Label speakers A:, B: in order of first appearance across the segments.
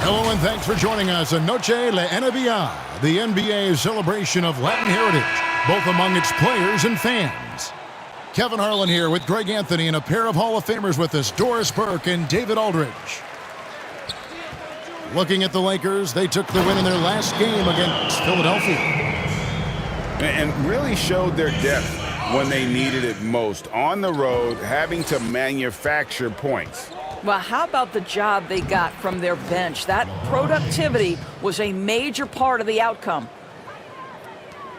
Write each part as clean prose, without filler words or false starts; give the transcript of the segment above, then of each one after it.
A: Hello and thanks for joining us on Noche La NBA, the NBA's celebration of Latin heritage, both among its players and fans. Kevin Harlan here with Greg Anthony and a pair of Hall of Famers with us, Doris Burke and David Aldridge. Looking at the Lakers, they took the win in their last game against Philadelphia.
B: And really showed their depth when they needed it most. On the road, having to manufacture points.
C: Well, how about the job they got from their bench? That productivity was a major part of the outcome.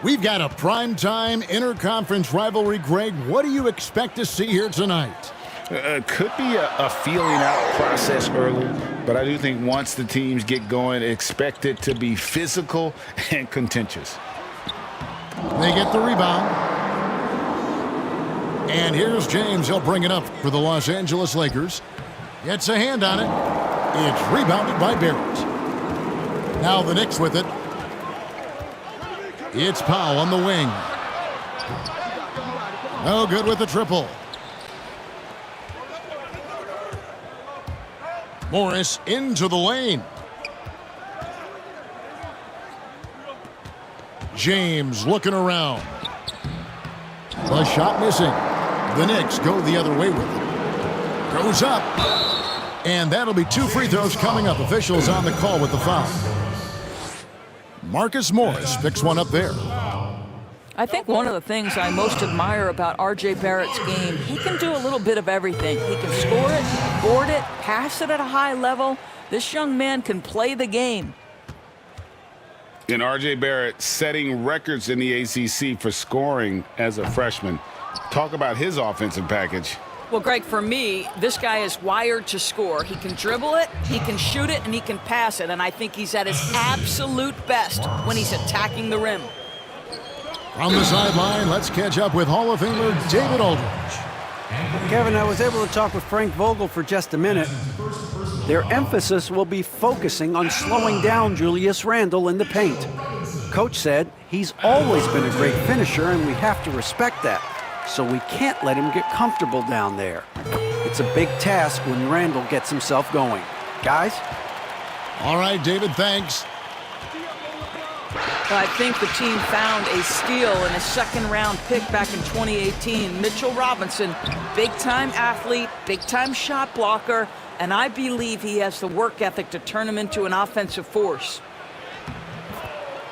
A: We've got a primetime interconference rivalry, Greg. What do you expect to see here tonight?
B: Could be a feeling out process early, but I do think once the teams get going, expect it to be physical and contentious.
A: They get the rebound. And here's James. He'll bring it up for the Los Angeles Lakers. Gets a hand on it. It's rebounded by Barrett. Now the Knicks with it. It's Powell on the wing. No good with the triple. Morris into the lane. James looking around. The shot missing. The Knicks go the other way with it. Goes up. And that'll be 2 free throws coming up. Officials on the call with the foul. Marcus Morris picks one up there.
C: I think one of the things I most admire about R.J. Barrett's game, he can do a little bit of everything. He can score it, board it, pass it at a high level. This young man can play the game.
B: And R.J. Barrett setting records in the ACC for scoring as a freshman. Talk about his offensive package.
C: Well, Greg, for me, this guy is wired to score. He can dribble it, he can shoot it, and he can pass it. And I think he's at his absolute best when he's attacking the rim.
A: From the sideline, let's catch up with Hall of Famer David Aldridge.
D: Kevin, I was able to talk with Frank Vogel for just a minute. Their emphasis will be focusing on slowing down Julius Randle in the paint. Coach said he's always been a great finisher, and we have to respect that. So we can't let him get comfortable down there. It's a big task when Randle gets himself going. Guys?
A: All right, David, thanks.
C: I think the team found a steal in a second-round pick back in 2018. Mitchell Robinson, big-time athlete, big-time shot blocker, and I believe he has the work ethic to turn him into an offensive force.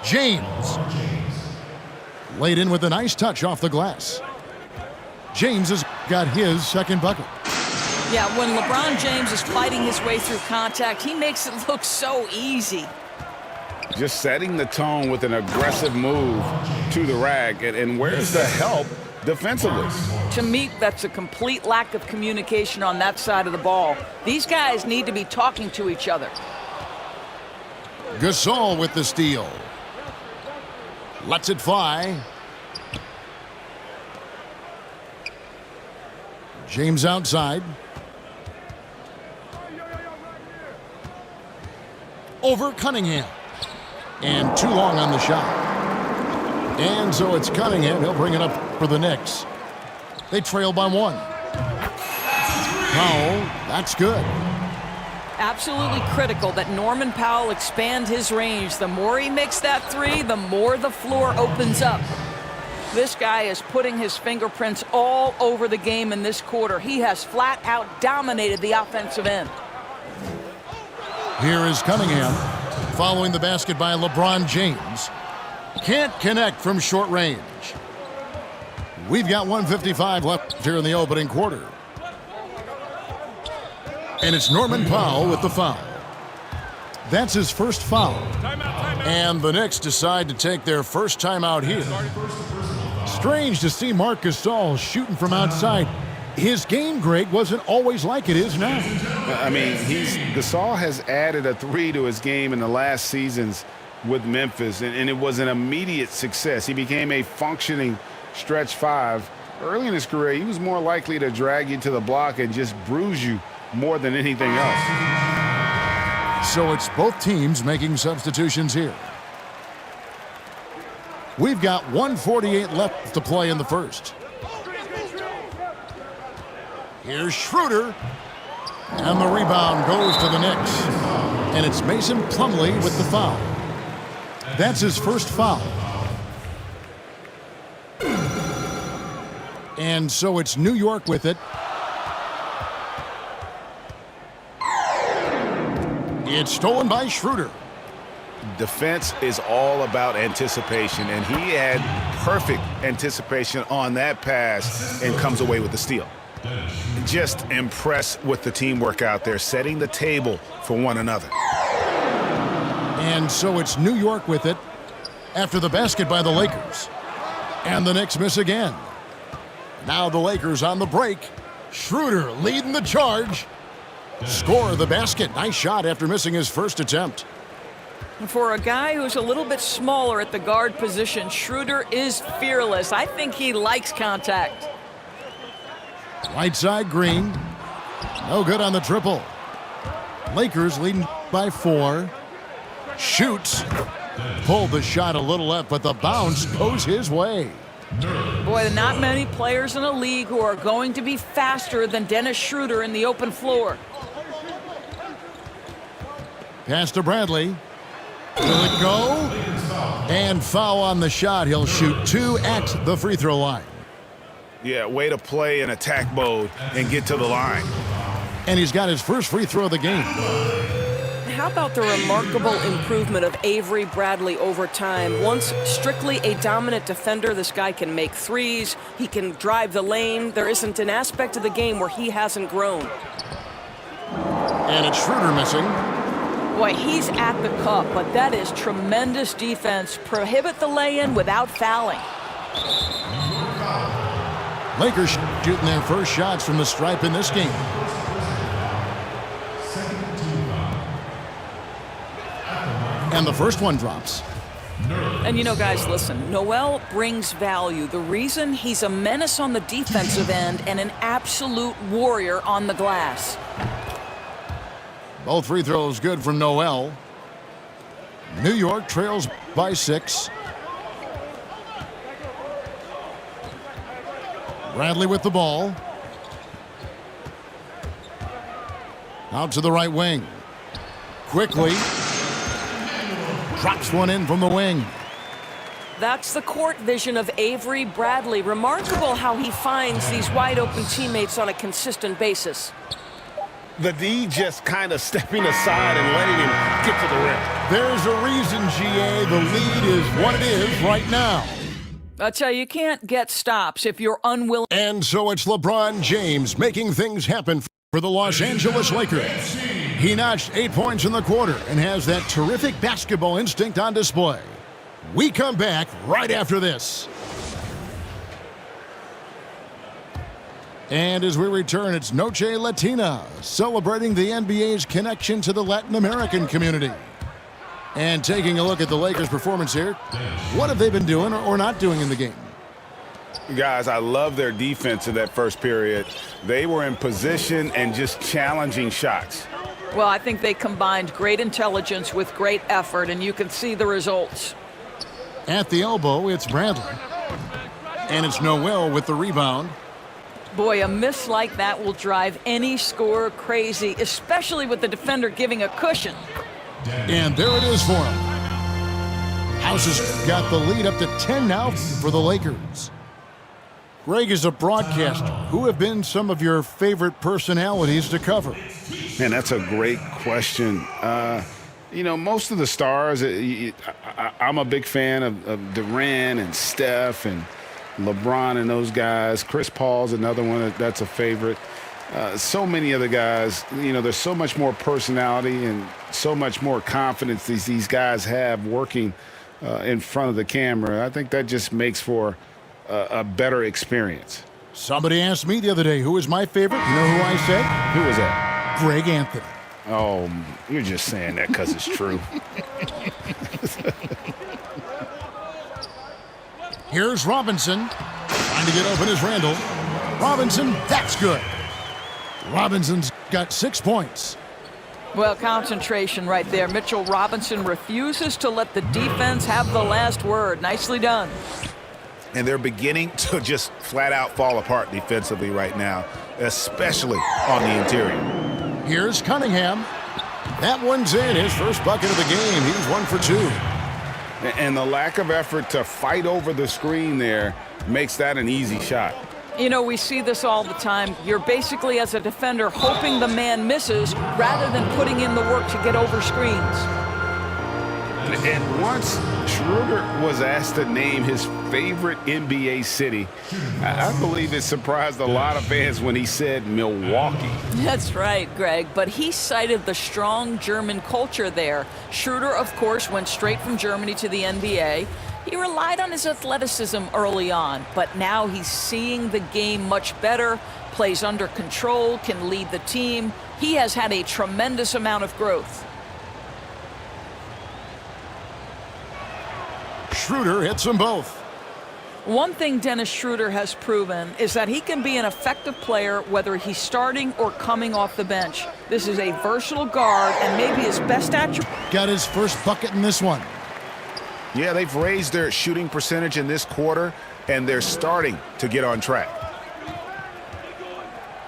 A: James. Laid in with a nice touch off the glass. James has got his second bucket.
C: Yeah, when LeBron James is fighting his way through contact, he makes it look so easy.
B: Just setting the tone with an aggressive move to the rack. And where's the help defensively?
C: To me, that's a complete lack of communication on that side of the ball. These guys need to be talking to each other.
A: Gasol with the steal. Lets it fly. James outside. Over Cunningham. And too long on the shot. And so it's Cunningham. He'll bring it up for the Knicks. They trail by 1. Powell, that's good.
C: Absolutely critical that Norman Powell expand his range. The more he makes that three, the more the floor opens up. This guy is putting his fingerprints all over the game in this quarter. He has flat out dominated the offensive end.
A: Here is Cunningham following the basket by LeBron James. Can't connect from short range. We've got 1:55 left here in the opening quarter. And it's Norman Powell with the foul. That's his first foul. And the Knicks decide to take their first timeout here. Strange to see Marc Gasol shooting from outside. His game, Greg, wasn't always like it is now.
B: I mean, Gasol has added a 3 to his game in the last seasons with Memphis, and it was an immediate success. He became a functioning stretch 5. Early in his career, he was more likely to drag you to the block and just bruise you more than anything else.
A: So it's both teams making substitutions here. We've got 1:48 left to play in the first. Here's Schroeder. And the rebound goes to the Knicks. And it's Mason Plumlee with the foul. That's his first foul. And so it's New York with it. It's stolen by Schroeder.
B: Defense is all about anticipation, and he had perfect anticipation on that pass and comes away with the steal. Just impressed with the teamwork out there, setting the table for one another.
A: And so it's New York with it after the basket by the Lakers. And the Knicks miss again. Now the Lakers on the break. Schroeder leading the charge. Score the basket. Nice shot after missing his first attempt.
C: For a guy who's a little bit smaller at the guard position, Schroeder is fearless. I think he likes contact.
A: Right side, Green. No good on the triple. Lakers leading by 4. Shoots. Pulled the shot a little left, but the bounce goes his way.
C: Boy, not many players in the league who are going to be faster than Dennis Schroeder in the open floor.
A: Pass to Bradley. Will it go? And foul on the shot. He'll shoot 2 at the free throw line.
B: Yeah, way to play in attack mode and get to the line.
A: And he's got his first free throw of the game.
E: How about the remarkable improvement of Avery Bradley over time? Once strictly a dominant defender, this guy can make threes. He can drive the lane. There isn't an aspect of the game where he hasn't grown.
A: And it's Schroeder missing.
C: Boy, he's at the cup, but that is tremendous defense. Prohibit the lay-in without fouling.
A: Lakers shooting their first shots from the stripe in this game. And the first one drops.
C: And you know, guys, listen, Noel brings value. The reason he's a menace on the defensive end and an absolute warrior on the glass.
A: Both free throws good from Noel. New York trails by 6. Bradley with the ball. Out to the right wing. Quickly. Drops one in from the wing.
E: That's the court vision of Avery Bradley. Remarkable how he finds these wide-open teammates on a consistent basis.
B: The D just kind of stepping aside and letting him get to the rim.
A: There's a reason, GA. The lead is what it is right now.
C: I tell you, you can't get stops if you're unwilling.
A: And so it's LeBron James making things happen for the Los Angeles Lakers. He notched 8 points in the quarter and has that terrific basketball instinct on display. We come back right after this. And as we return, it's Noche Latina, celebrating the NBA's connection to the Latin American community. And taking a look at the Lakers' performance here, what have they been doing or not doing in the game?
B: Guys, I love their defense in that first period. They were in position and just challenging shots.
C: Well, I think they combined great intelligence with great effort, and you can see the results.
A: At the elbow, it's Bradley. And it's Noel with the rebound.
C: Boy, a miss like that will drive any scorer crazy, especially with the defender giving a cushion.
A: And there it is for him. House has got the lead up to 10 now for the Lakers. Greg is a broadcaster. Who have been some of your favorite personalities to cover?
B: Man, that's a great question. You know, most of the stars, I'm a big fan of Durant and Steph and LeBron and those guys. Chris Paul's another one that's a favorite. So many other guys, you know, there's so much more personality and so much more confidence these guys have working in front of the camera. I think that just makes for a better experience.
A: Somebody asked me the other day, who is my favorite? You know who I said?
B: Who was that?
A: Greg Anthony.
B: Oh, you're just saying that because it's true.
A: Here's Robinson. Trying to get open is Randall. Robinson, that's good. Robinson's got 6 points.
C: Well, concentration right there. Mitchell Robinson refuses to let the defense have the last word. Nicely done.
B: And they're beginning to just flat out fall apart defensively right now, especially on the interior.
A: Here's Cunningham. That one's in. His first bucket of the game. He's 1 for 2.
B: And the lack of effort to fight over the screen there makes that an easy shot.
C: You know, we see this all the time. You're basically, as a defender, hoping the man misses rather than putting in the work to get over screens.
B: And once Schroeder was asked to name his favorite NBA city, I believe it surprised a lot of fans when he said Milwaukee.
C: That's right, Greg. But he cited the strong German culture there. Schroeder, of course, went straight from Germany to the NBA. He relied on his athleticism early on, but now he's seeing the game much better, plays under control, can lead the team. He has had a tremendous amount of growth.
A: Schroeder hits them both.
C: One thing Dennis Schroeder has proven is that he can be an effective player whether he's starting or coming off the bench. This is a versatile guard, and maybe his best attribute.
A: Got his first bucket in this one.
B: Yeah, they've raised their shooting percentage in this quarter, and they're starting to get on track.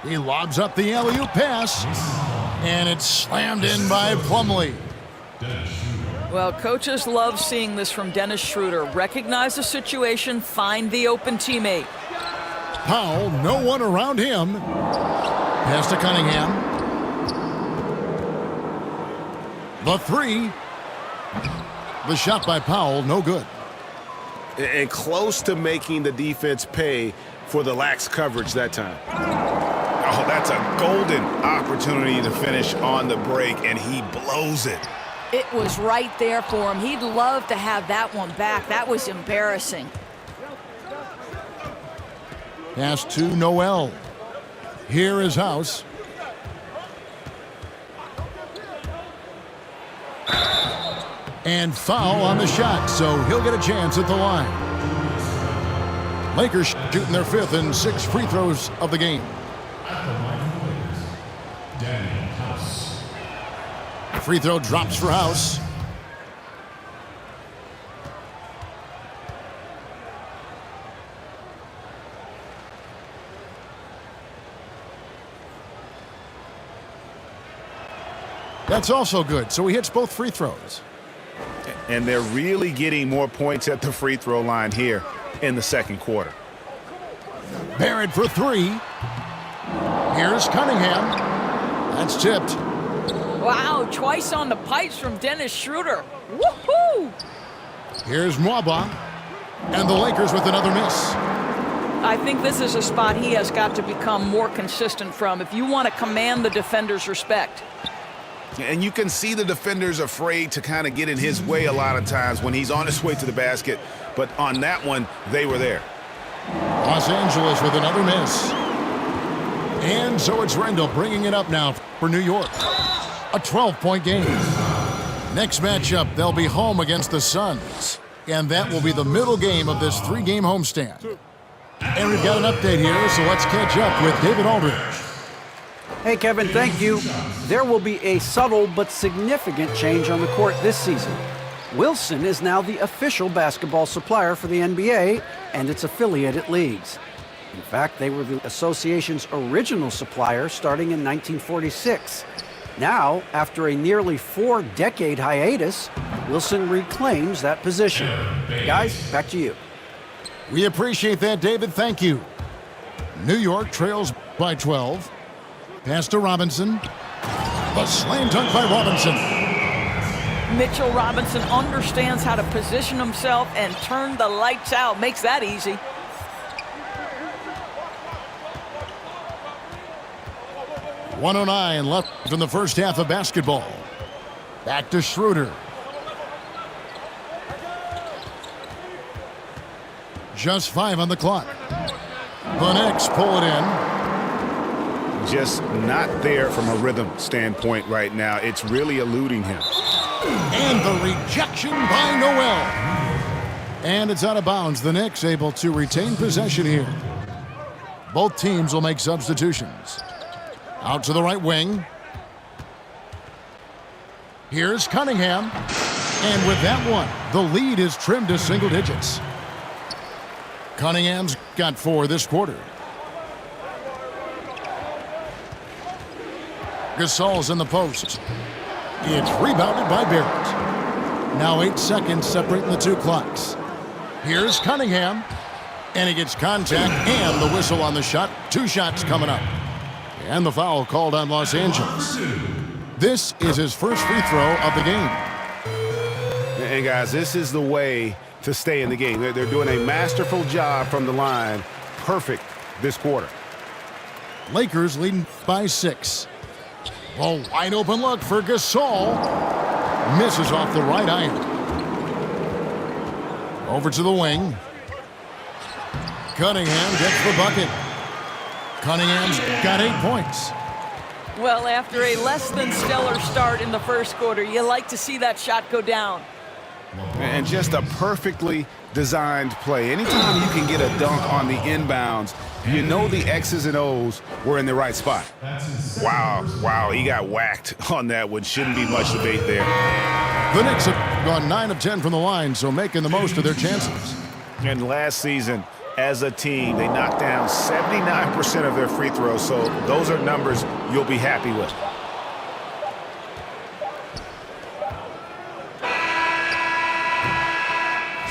A: He lobs up the alley-oop pass, and it's slammed in by Plumlee.
C: Well, coaches love seeing this from Dennis Schroeder. Recognize the situation, find the open teammate.
A: Powell, no one around him. Pass to Cunningham. The three. The shot by Powell, no good.
B: And close to making the defense pay for the lax coverage that time. Oh, that's a golden opportunity to finish on the break, and he blows it.
C: It was right there for him. He'd love to have that one back. That was embarrassing.
A: Pass to Noel. Here is House. And foul on the shot, so he'll get a chance at the line. Lakers shooting their 5th and 6 free throws of the game. Free throw drops for House. That's also good, so he hits both free throws.
B: And they're really getting more points at the free throw line here in the second quarter.
A: Barrett for 3. Here's Cunningham. That's tipped.
C: Wow, twice on the pipes from Dennis Schroeder. Woohoo!
A: Here's Mwaba. And the Lakers with another miss.
C: I think this is a spot he has got to become more consistent from if you want to command the defender's respect.
B: And you can see the defenders afraid to kind of get in his way a lot of times when he's on his way to the basket. But on that one, they were there.
A: Los Angeles with another miss. And so it's Rendell bringing it up now for New York. A 12-point game. Next matchup, they'll be home against the Suns. And that will be the middle game of this 3-game homestand. And we've got an update here, so let's catch up with David Aldridge.
D: Hey, Kevin, thank you. There will be a subtle but significant change on the court this season. Wilson is now the official basketball supplier for the NBA and its affiliated leagues. In fact, they were the association's original supplier starting in 1946. Now, after a nearly 4-decade hiatus, Wilson reclaims that position. Guys, back to you.
A: We appreciate that, David. Thank you. New York trails by 12. Pass to Robinson. The slam dunk by Robinson.
C: Mitchell Robinson understands how to position himself and turn the lights out. Makes that easy.
A: .109 left in the first half of basketball. Back to Schroeder. Just 5 on the clock. The Knicks pull it in.
B: Just not there from a rhythm standpoint right now. It's really eluding him.
A: And the rejection by Noel. And it's out of bounds. The Knicks able to retain possession here. Both teams will make substitutions. Out to the right wing. Here's Cunningham. And with that one, the lead is trimmed to single digits. Cunningham's got 4 this quarter. Gasol's in the post. It's rebounded by Barrett. Now 8 seconds separating the two clocks. Here's Cunningham. And he gets contact and the whistle on the shot. 2 shots coming up. And the foul called on Los Angeles. This is his first free throw of the game.
B: And guys, this is the way to stay in the game. They're doing a masterful job from the line. Perfect this quarter.
A: Lakers leading by 6. A wide open look for Gasol. Misses off the right iron. Over to the wing. Cunningham gets the bucket. Cunningham's got 8 points.
C: Well, after a less than stellar start in the first quarter, you like to see that shot go down.
B: And just a perfectly designed play. Anytime you can get a dunk on the inbounds, you know the X's and O's were in the right spot. Wow, he got whacked on that one. Shouldn't be much debate there.
A: The Knicks have gone 9 of 10 from the line, so making the most of their chances.
B: And last season, as a team, they knocked down 79% of their free throws, so those are numbers you'll be happy with.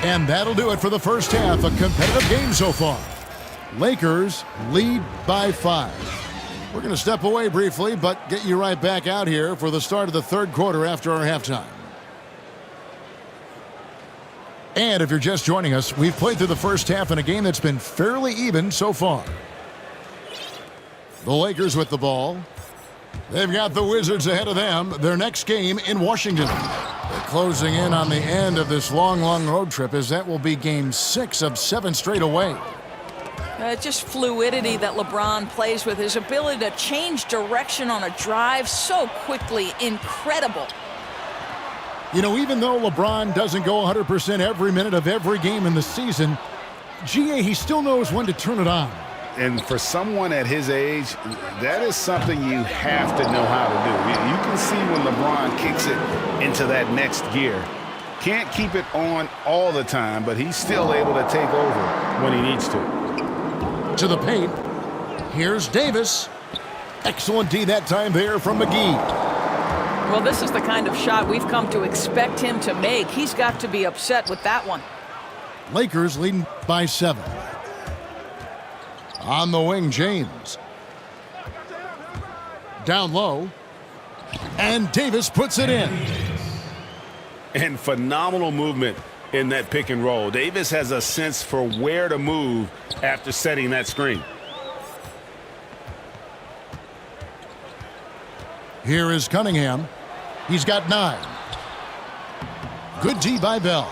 A: And that'll do it for the first half. A competitive game so far. Lakers lead by 5. We're going to step away briefly, but get you right back out here for the start of the third quarter after our halftime. And if you're just joining us, we've played through the first half in a game that's been fairly even so far. The Lakers with the ball. They've got the Wizards ahead of them. Their next game in Washington. They're closing in on the end of this long road trip, as that will be game 6 of 7 straight away.
C: Just fluidity that LeBron plays with. His ability to change direction on a drive so quickly. Incredible.
A: You know, even though LeBron doesn't go 100% every minute of every game in the season, he still knows when to turn it on.
B: And for someone at his age, that is something you have to know how to do. You can see when LeBron kicks it into that next gear. Can't keep it on all the time, but he's still able to take over when he needs to.
A: To the paint. Here's Davis. Excellent D that time there from McGee.
C: Well, this is the kind of shot we've come to expect him to make. He's got to be upset with that one.
A: Lakers leading by 7. On the wing, James. Down low. And Davis puts it in.
B: And phenomenal movement in that pick and roll. Davis has a sense for where to move after setting that screen.
A: Here is Cunningham. He's got 9. Good D by Bell.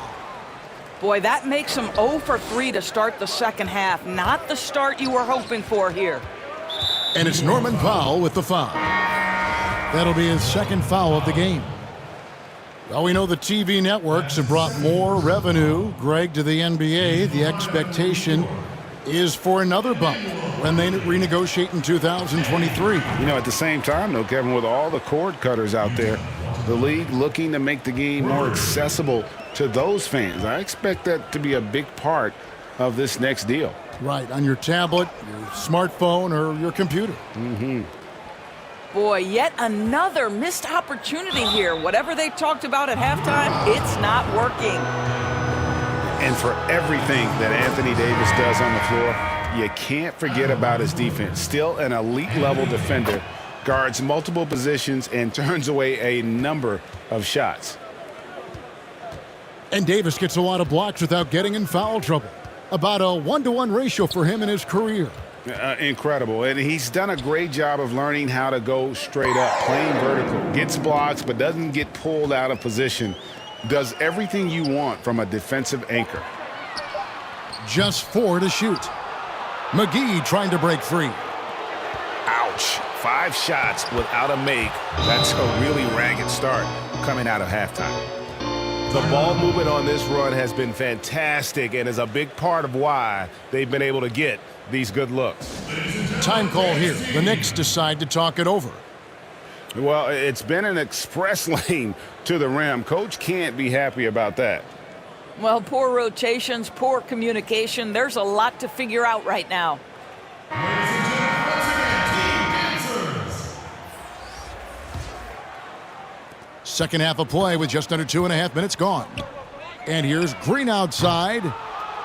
C: Boy, that makes him 0 for 3 to start the second half. Not the start you were hoping for here.
A: And it's Norman Powell with the foul. That'll be his second foul of the game. Well, we know the TV networks have brought more revenue, Greg, to the NBA. The expectation is for another bump when they renegotiate in 2023.
B: You know, at the same time, though, Kevin, with all the cord cutters out there, the league looking to make the game more accessible to those fans. I expect that to be a big part of this next deal.
A: Right, on your tablet, your smartphone, or your computer.
C: Boy, yet another missed opportunity here. Whatever they talked about at halftime, it's not working.
B: And for everything that Anthony Davis does on the floor, you can't forget about his defense. Still an elite level defender, guards multiple positions and turns away a number of shots.
A: And Davis gets a lot of blocks without getting in foul trouble. About a 1-to-1 ratio for him in his career.
B: Incredible. And he's done a great job of learning how to go straight up, playing vertical. Gets blocks but doesn't get pulled out of position. Does everything you want from a defensive anchor.
A: Just 4 to shoot. McGee trying to break free.
B: Ouch. 5 shots without a make. That's a really ragged start coming out of halftime. The ball movement on this run has been fantastic and is a big part of why they've been able to get these good looks.
A: Time call here. The Knicks decide to talk it over.
B: Well, it's been an express lane to the rim. Coach can't be happy about that.
C: Well, poor rotations, poor communication. There's a lot to figure out right now.
A: Second half of play with just under 2.5 minutes gone. And here's Green outside.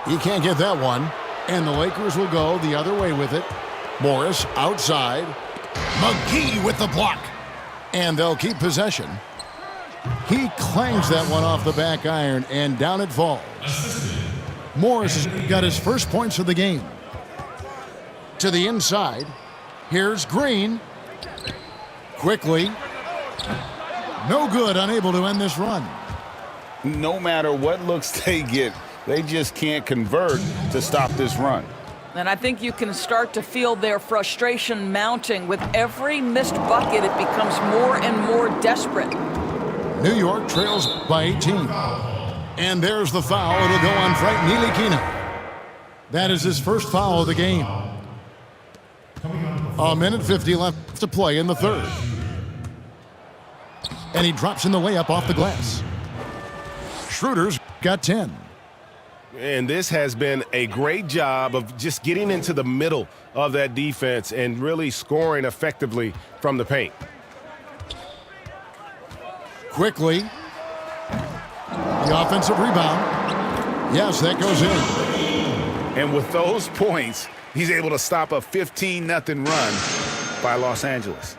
A: He can't get that one. And the Lakers will go the other way with it. Morris outside. McGee with the block. And they'll keep possession. He clangs that one off the back iron, and down it falls. Morris has got his first points of the game. To the inside. Here's Green. Quickly. No good, unable to end this run.
B: No matter what looks they get, they just can't convert to stop this run.
C: And I think you can start to feel their frustration mounting. With every missed bucket, it becomes more and more desperate.
A: New York trails by 18. And there's the foul. It'll go on Frank Ntilikina. That is his first foul of the game. A minute 50 left to play in the third. And he drops in the layup off the glass. Schroeder's got 10.
F: And this has been a great job of just getting into the middle of that defense and really scoring effectively from the paint.
A: Quickly. The offensive rebound. Yes, that goes in.
B: And with those points, he's able to stop a 15-0 run by Los Angeles.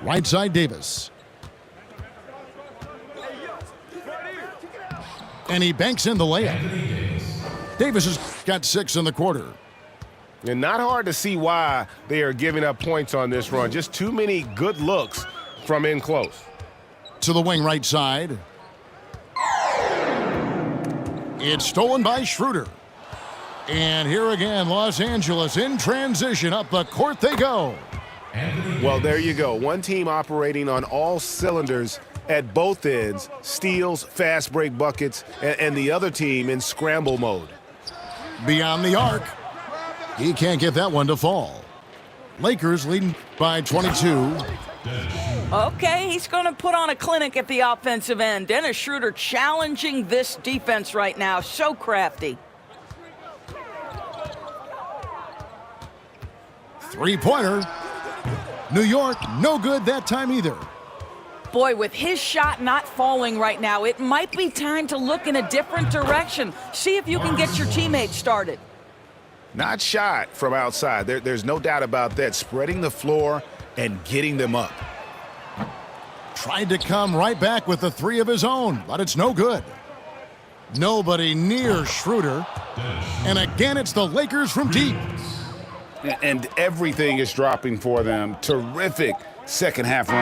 A: Right side Davis. And he banks in the layup. Davis has got 6 in the quarter.
F: And not hard to see why they are giving up points on this run. Just too many good looks from in close.
A: To the wing right side. It's stolen by Schroeder. And here again, Los Angeles in transition. Up the court they go.
F: Well, there you go. One team operating on all cylinders at both ends, steals, fast break buckets, and the other team in scramble mode.
A: Beyond the arc. He can't get that one to fall. Lakers leading by 22.
C: Okay, he's going to put on a clinic at the offensive end. Dennis Schroeder challenging this defense right now. So crafty.
A: Three-pointer. New York, no good that time either.
C: Boy, with his shot not falling right now, it might be time to look in a different direction. See if you can get your teammates started.
B: Not shot from outside. There's no doubt about that. Spreading the floor and getting them up.
A: Tried to come right back with the 3 of his own, but it's no good. Nobody near Schroeder. And again, it's the Lakers from deep.
B: And everything is dropping for them. Terrific second half run.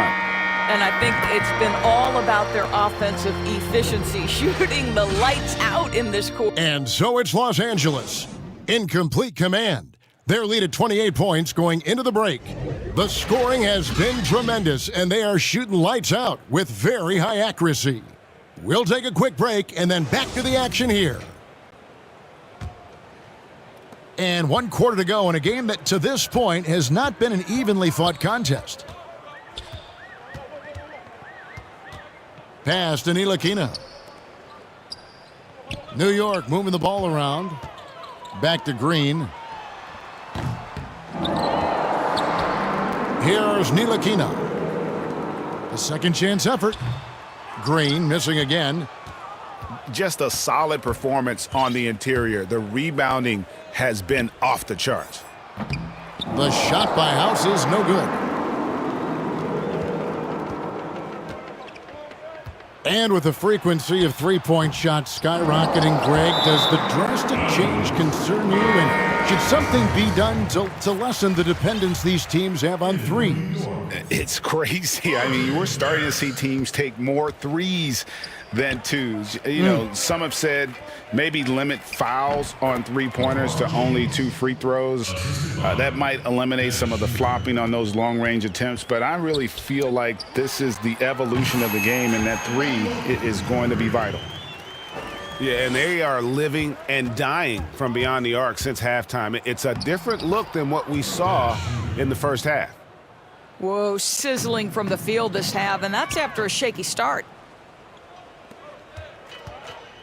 C: And I think it's been all about their offensive efficiency, shooting the lights out in this quarter.
A: And so it's Los Angeles in complete command. Their lead at 28 points going into the break. The scoring has been tremendous, and they are shooting lights out with very high accuracy. We'll take a quick break and then back to the action here. And 1 quarter to go in a game that to this point has not been an evenly fought contest. Pass to Ntilikina. New York moving the ball around. Back to Green. Here's Ntilikina. A second chance effort. Green missing again.
B: Just a solid performance on the interior. The rebounding has been off the charts.
A: The shot by House is no good. And with the frequency of three-point shots skyrocketing, Greg, does the drastic change concern you? And should something be done to lessen the dependence these teams have on threes?
B: It's crazy. I mean, we're starting to see teams take more threes than twos. You know, some have said maybe limit fouls on three-pointers to only 2 free throws. That might eliminate some of the flopping on those long-range attempts, but I really feel like this is the evolution of the game, and that 3 is going to be vital.
F: Yeah, and they are living and dying from beyond the arc since halftime. It's a different look than what we saw in the first half.
C: Whoa, sizzling from the field this half, and that's after a shaky start.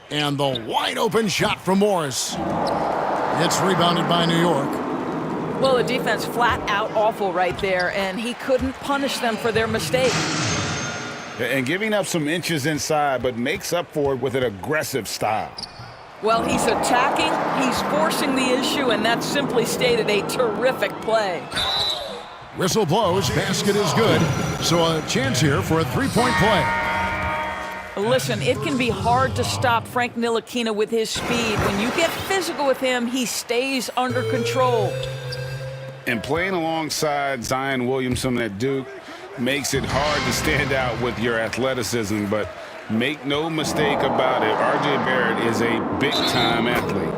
A: And the wide open shot from Morris. It's rebounded by New York.
C: Well, the defense flat out awful right there, and he couldn't punish them for their mistake.
B: And giving up some inches inside, but makes up for it with an aggressive style.
C: Well, he's attacking, he's forcing the issue, and that's simply stated a terrific play.
A: Whistle blows, basket is good. So a chance here for a three-point play.
C: Listen, it can be hard to stop Frank Ntilikina with his speed. When you get physical with him, he stays under control.
B: And playing alongside Zion Williamson at Duke makes it hard to stand out with your athleticism, but make no mistake about it, R.J. Barrett is a big-time athlete.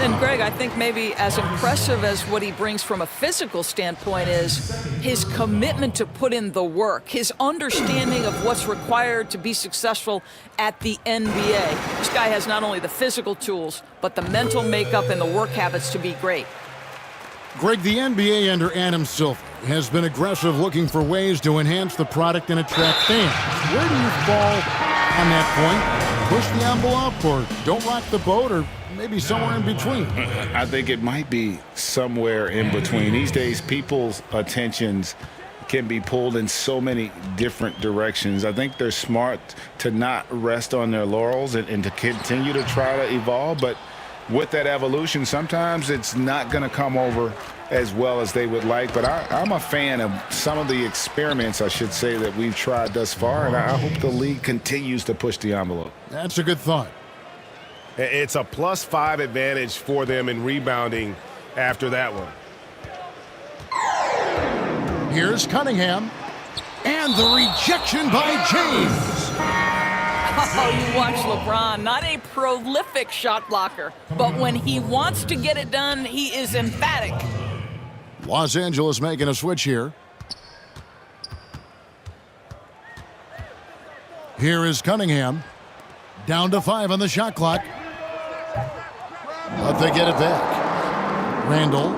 C: And Greg, I think maybe as impressive as what he brings from a physical standpoint is his commitment to put in the work, his understanding of what's required to be successful at the NBA. This guy has not only the physical tools, but the mental makeup and the work habits to be great.
A: Greg, the NBA under Adam Silver has been aggressive looking for ways to enhance the product and attract fans. Where do you fall on that point? Push the envelope or don't rock the boat, or maybe somewhere in between?
B: I think it might be somewhere in between. These days, people's attentions can be pulled in so many different directions. I think they're smart to not rest on their laurels and to continue to try to evolve, but with that evolution, sometimes it's not going to come over as well as they would like. But I'm a fan of some of the experiments, I should say, that we've tried thus far, and I hope the league continues to push the envelope.
A: That's a good thought.
F: It's a +5 advantage for them in rebounding after that one.
A: Here's Cunningham. And the rejection by James.
C: Oh, you watch LeBron, not a prolific shot blocker, but when he wants to get it done, he is emphatic.
A: Los Angeles making a switch here. Here is Cunningham. Down to 5 on the shot clock. But they get it back. Randall.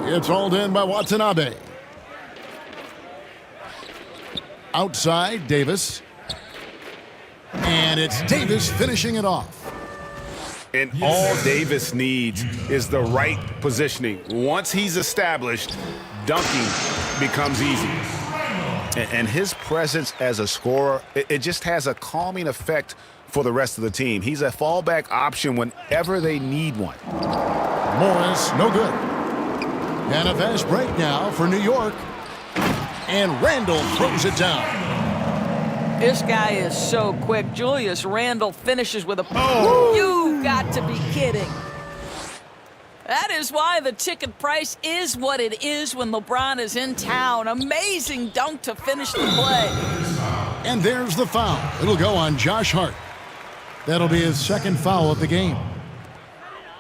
A: It's hauled in by Watanabe. Outside, Davis. And it's Davis finishing it off.
F: And all Davis needs is the right positioning. Once he's established, dunking becomes easy.
B: And his presence as a scorer, it just has a calming effect for the rest of the team. He's a fallback option whenever they need one.
A: Morris, no good. And a fast break now for New York. And Randall throws it down.
C: This guy is so quick. Julius Randle finishes with a... Oh! You've got to be kidding. That is why the ticket price is what it is when LeBron is in town. Amazing dunk to finish the play.
A: And there's the foul. It'll go on Josh Hart. That'll be his second foul of the game.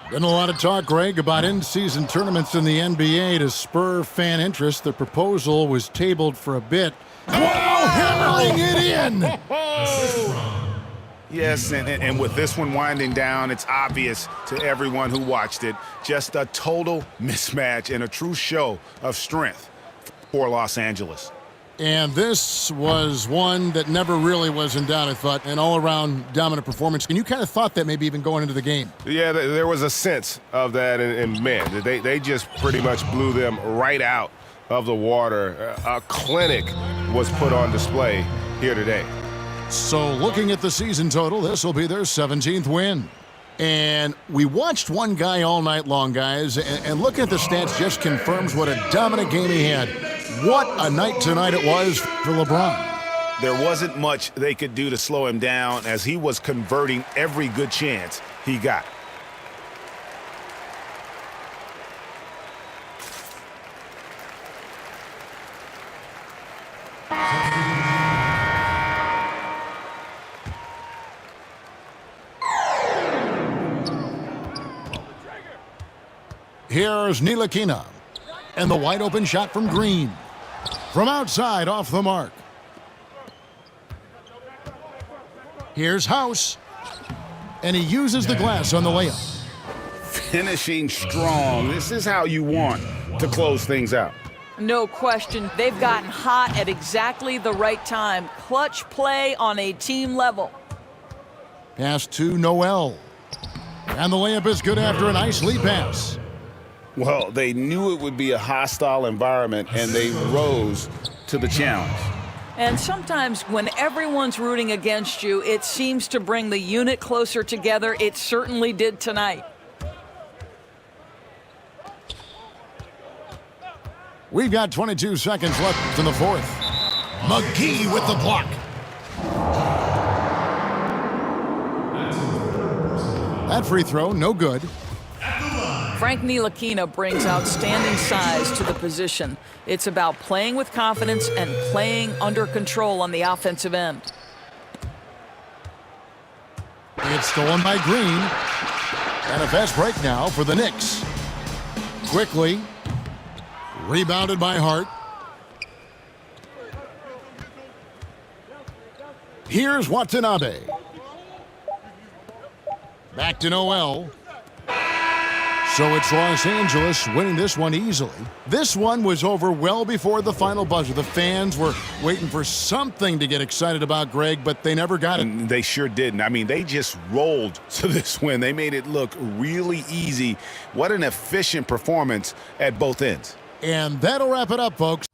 A: Been a lot of talk, Greg, about in-season tournaments in the NBA to spur fan interest. The proposal was tabled for a bit. Wow, hammering it in!
B: Yes, and with this one winding down, it's obvious to everyone who watched it. Just a total mismatch and a true show of strength for Los Angeles.
A: And this was one that never really was in doubt, I thought, an all-around dominant performance. And you kind of thought that maybe even going into the game.
F: Yeah, there was a sense of that, and man, they just pretty much blew them right out of the water. A clinic was put on display here today.
A: So looking at the season total, this will be their 17th win. And we watched one guy all night long, guys, and looking at the stats just confirms what a dominant game he had. What a night tonight it was for LeBron.
B: There wasn't much they could do to slow him down as he was converting every good chance he got.
A: Here's Ntilikina. And the wide open shot from Green. From outside, off the mark. Here's House. And he uses the glass on the layup.
B: Finishing strong. This is how you want to close things out.
C: No question. They've gotten hot at exactly the right time. Clutch play on a team level.
A: Pass to Noel. And the layup is good after a nice lead pass.
B: Well, they knew it would be a hostile environment, and they rose to the challenge.
C: And sometimes when everyone's rooting against you, it seems to bring the unit closer together. It certainly did tonight.
A: We've got 22 seconds left in the fourth. McGee with the block. That free throw, no good.
C: Frank Ntilikina brings outstanding size to the position. It's about playing with confidence and playing under control on the offensive end.
A: It's stolen by Green. And a fast break now for the Knicks. Quickly. Rebounded by Hart. Here's Watanabe. Back to Noel. So it's Los Angeles winning this one easily. This one was over well before the final buzzer. The fans were waiting for something to get excited about, Greg, but they never got it.
B: And they sure didn't. I mean, they just rolled to this win. They made it look really easy. What an efficient performance at both ends.
A: And that'll wrap it up, folks.